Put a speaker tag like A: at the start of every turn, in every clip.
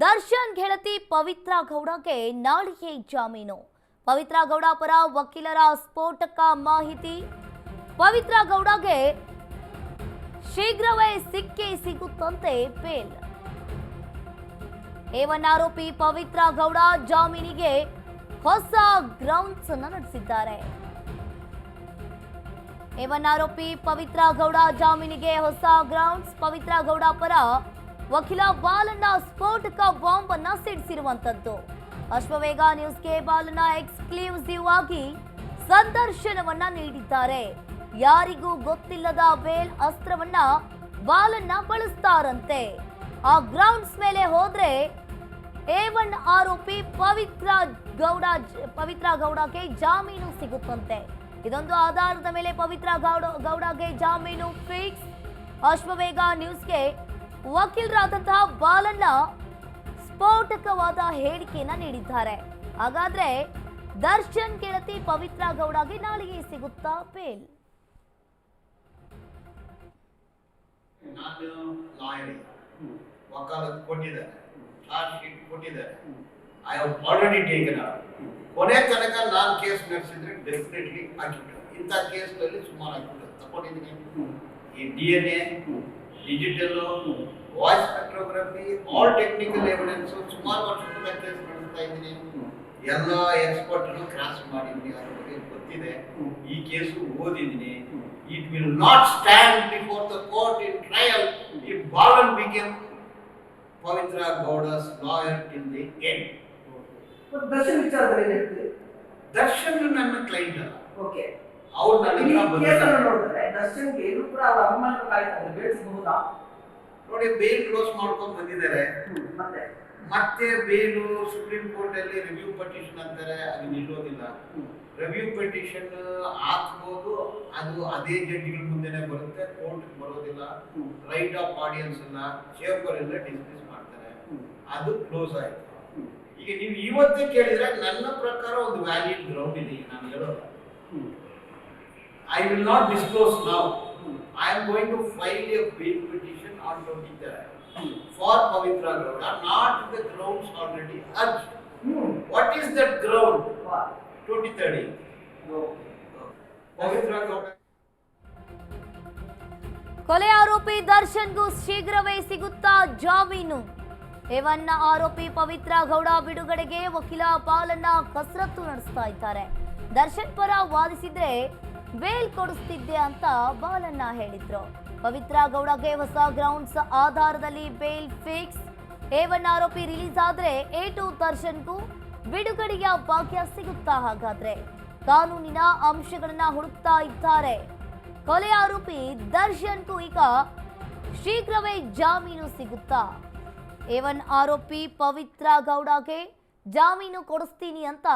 A: ದರ್ಶನ್ ಗೆಳತಿ ಪವಿತ್ರ ಗೌಡಗೆ ನಾಳೆಯೇ ಜಾಮೀನು. ಪವಿತ್ರ ಗೌಡ ಪರ ವಕೀಲರ ಸ್ಫೋಟಕ ಮಾಹಿತಿ. ಪವಿತ್ರ ಗೌಡಗೆ ಶೀಘ್ರವೇ ಸಿಕ್ಕೇ ಸಿಗುತ್ತಂತೆ ಬೇಲ್. A1 ಆರೋಪಿ ಪವಿತ್ರ ಗೌಡ ಜಾಮೀನಿಗೆ ಹೊಸ ಗ್ರೌಂಡ್ಸ್ ಅನ್ನು ನಡೆಸಿದ್ದಾರೆ. A1 ಆರೋಪಿ ಪವಿತ್ರ ಗೌಡ ಜಾಮೀನಿಗೆ ಹೊಸ ಗ್ರೌಂಡ್ಸ್. ಪವಿತ್ರ ಗೌಡ ಪರ ವಕೀಲ ಬಾಲಣ್ಣ ಸ್ಫೋಟಕ ಬಾಂಬ್ ಅನ್ನ ಸಿಡಿಸಿರುವಂತದ್ದು. ಅಶ್ವವೇಗ ನ್ಯೂಸ್ಗೆ ಬಾಲಣ್ಣ ಎಕ್ಸ್ಕ್ಲೂಸಿವ್ ಆಗಿ ಸಂದರ್ಶನವನ್ನ ನೀಡಿದ್ದಾರೆ. ಯಾರಿಗೂ ಗೊತ್ತಿಲ್ಲದ ಬೇಲ್ ಅಸ್ತ್ರವನ್ನ ಬಾಲಣ್ಣ ಬಳಸ್ತಾರಂತೆ. ಆ ಗ್ರೌಂಡ್ಸ್ ಮೇಲೆ ಹೋದ್ರೆ A1 ಆರೋಪಿ ಪವಿತ್ರ ಗೌಡಗೆ ಜಾಮೀನು ಸಿಗುತ್ತಂತೆ. ಇದೊಂದು ಆಧಾರದ ಮೇಲೆ ಪವಿತ್ರ ಗೌಡಗೆ ಜಾಮೀನು ಫಿಕ್ಸ್. ಅಶ್ವವೇಗ ನ್ಯೂಸ್ಗೆ ವಕೀಲರಾದಂತಹ ಬಾಲಣ್ಣ ಸ್ಫೋಟಕವಾದ ಹೇಳಿಕೆಯನ್ನ ನೀಡಿದ್ದಾರೆ. ಹಾಗಾದ್ರೆ ದರ್ಶನ್ ಗೆಳತಿ ಪವಿತ್ರ ಗೌಡಗೆ ನಾಳೆಗೆ ಸಿಗುತ್ತಾ ಬೇಲ್?
B: ವಕಾಲತ್ ಕೊಟ್ಟಿದ್ದಾರೆ, ಚಾರ್ಜ್ ಶೀಟ್ ಕೊಟ್ಟಿದ್ದಾರೆ. I have already taken out. ಕೊನೆ ತನಕ ನಾನು ಕೇಸ್ ನಡೆಸಿದ್ರೆ ಡೆಫಿನೆಟ್ಲಿ ಹಾಕಿಬಿಟ್ಟು ಇಂಥ ಕೇಸ್ಗಳಲ್ಲಿ ಸುಮಾರು ಹಾಕಿಬಿಟ್ಟು ತಗೊಂಡಿದ್ದೀನಿ. ಈ DNA, digital, voice spectrography, all technical evidence ಸುಮಾರು ವರ್ಷದಿಂದ ಕೇಸ್ ನಡೆಸ್ತಾ ಇದ್ದೀನಿ. ಎಲ್ಲ ಎಕ್ಸ್ಪರ್ಟ್ನು ಕ್ರಾಸ್ ಮಾಡಿದ್ದೀನಿ, ಅದ್ರ ಬಗ್ಗೆ ಗೊತ್ತಿದೆ. ಈ ಕೇಸು ಓದಿದ್ದೀನಿ. It will not stand before the court in trial if Balan became Pavitra Gowda's lawyer till the end.
C: But Darshan ವಿಚಾರದಲ್ಲಿ ಏನು ಹೇಳ್ತೀರಿ?
B: ದರ್ಶನ್ ನನ್ನ ಕ್ಲೈಂಟ್ ಅಲ್ಲ.
C: ಓಕೆ.
B: ಅವ್ರು ನನ್ನ
C: ಕೇಸನ್ನು ನೋಡಿದ್ರೆ ದರ್ಶನ್ಗೆ ಇದು ಕೂಡ ಅವರ ಅನುಮಾನ ಕಾಯ್ತಾರೆ, ಬೇಲ್ ಸಿಗಬಹುದಾ?
B: ನೋಡಿ, ಬೇಲ್ ಕ್ಲೋಸ್ ಮಾಡ್ಕೊಂಡು ಬಂದಿದ್ದಾರೆ. ಮತ್ತೆ ಬೇಲು ಸುಪ್ರೀಂ ಕೋರ್ಟ್ ಅಲ್ಲಿ ರಿವ್ಯೂ ಪಟಿಷನ್ ಅಂತಾರೆ, ಅದು ನಿಲ್ಲೋದಿಲ್ಲ. ರಿವ್ಯೂ ಪಟಿಷನ್ ಹಾಕ್ಬೋದು, ಅದು ಅದೇ ಜಡ್ಜಿಗಳ ಮುಂದೆನೆ ಬರುತ್ತೆ, ಕೋರ್ಟ್ ಬರೋದಿಲ್ಲ. ರೈಟ್ ಆಫ್ ಆಡಿಯನ್ಸ್ ಅನ್ನ ಚೇಂಬರ್ ಎಲ್ಲ ಡಿಸ್ಮಿಸ್ ಮಾಡ್ತಾರೆ, ಅದು ಕ್ಲೋಸ್ ಆಯ್ತು. ಈಗ ನೀವು ಇವತ್ತೇ ಕೇಳಿದ್ರೆ ನನ್ನ ಪ್ರಕಾರ ಒಂದು ವ್ಯಾಲಿಡ್ ಗ್ರೌಂಡ್ ಇದೆ. ನಾನು ಹೇಳೋದು, I will not disclose now. I am going to file a bail petition on 23rd for Pavitra Gowda, not the grounds already urged. What is that ground? 23rd. Pavitra Gowda.
A: ಕೊಲೆ ಆರೋಪಿ ದರ್ಶನ್ಗೂ ಶೀಘ್ರವೇ ಸಿಗುತ್ತಾ ಜಾಮೀನು? A1 ಆರೋಪಿ ಪವಿತ್ರ ಗೌಡ ಬಿಡುಗಡೆಗೆ ವಕೀಲ ಬಾಲಣ್ಣ ಕಸರತ್ತು ನಡೆಸ್ತಾ ಇದ್ದಾರೆ. ದರ್ಶನ್ ಪರ ವಾದಿಸಿದ್ರೆ ಬೇಲ್ ಕೊಡಿಸ್ತಿದ್ದೆ ಅಂತ ಬಾಲಣ್ಣ ಹೇಳಿದ್ರು. ಪವಿತ್ರ ಗೌಡಗೆ ಹೊಸ ಗ್ರೌಂಡ್ಸ್ ಆಧಾರದಲ್ಲಿ ಬೇಲ್ ಫಿಕ್ಸ್. A1 ಆರೋಪಿ ರಿಲೀಸ್ ಆದ್ರೆ A2 ದರ್ಶನ್ಗೂ ಬಿಡುಗಡೆಯ ಭಾಗ್ಯ ಸಿಗುತ್ತಾ? ಹಾಗಾದ್ರೆ ಕಾನೂನಿನ ಅಂಶಗಳನ್ನ ಹುಡುಕ್ತಾ ಇದ್ದಾರೆ. ಕೊಲೆ ಆರೋಪಿ ದರ್ಶನ್ಗೂ ಈಗ ಶೀಘ್ರವೇ ಜಾಮೀನು ಸಿಗುತ್ತಾ? A1 ಆರೋಪಿ ಪವಿತ್ರ ಗೌಡಗೆ ಜಾಮೀನು ಕೊಡಿಸ್ತೀನಿ ಅಂತ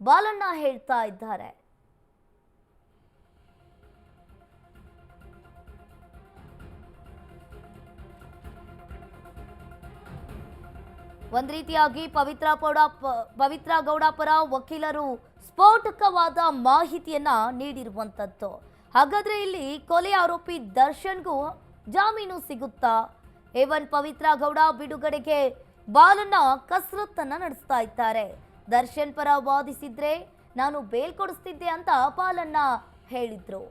A: ಬಾಲಣ್ಣ ಹೇಳ್ತಾ ಇದ್ದಾರೆ. ಒಂದ್ ರೀತಿಯಾಗಿ ಪವಿತ್ರ ಗೌಡ ಪರ ವಕೀಲರು ಸ್ಫೋಟಕವಾದ ಮಾಹಿತಿಯನ್ನ ನೀಡಿರುವಂತದ್ದು. ಹಾಗಾದ್ರೆ ಇಲ್ಲಿ ಕೊಲೆ ಆರೋಪಿ ದರ್ಶನ್ಗೂ ಜಾಮೀನು ಸಿಗುತ್ತಾ? A1 ಪವಿತ್ರ ಗೌಡ ಬಿಡುಗಡೆಗೆ ಬಾಲಣ್ಣ ಕಸರತ್ತನ್ನ ನಡೆಸ್ತಾ ಇದ್ದಾರೆ. ದರ್ಶನ್ ಪರ ವಾದಿಸಿದ್ರೆ ನಾನು ಬೇಲ್ ಕೊಡಿಸ್ತಿದ್ದೆ ಅಂತ ಬಾಲಣ್ಣ ಹೇಳಿದ್ರು.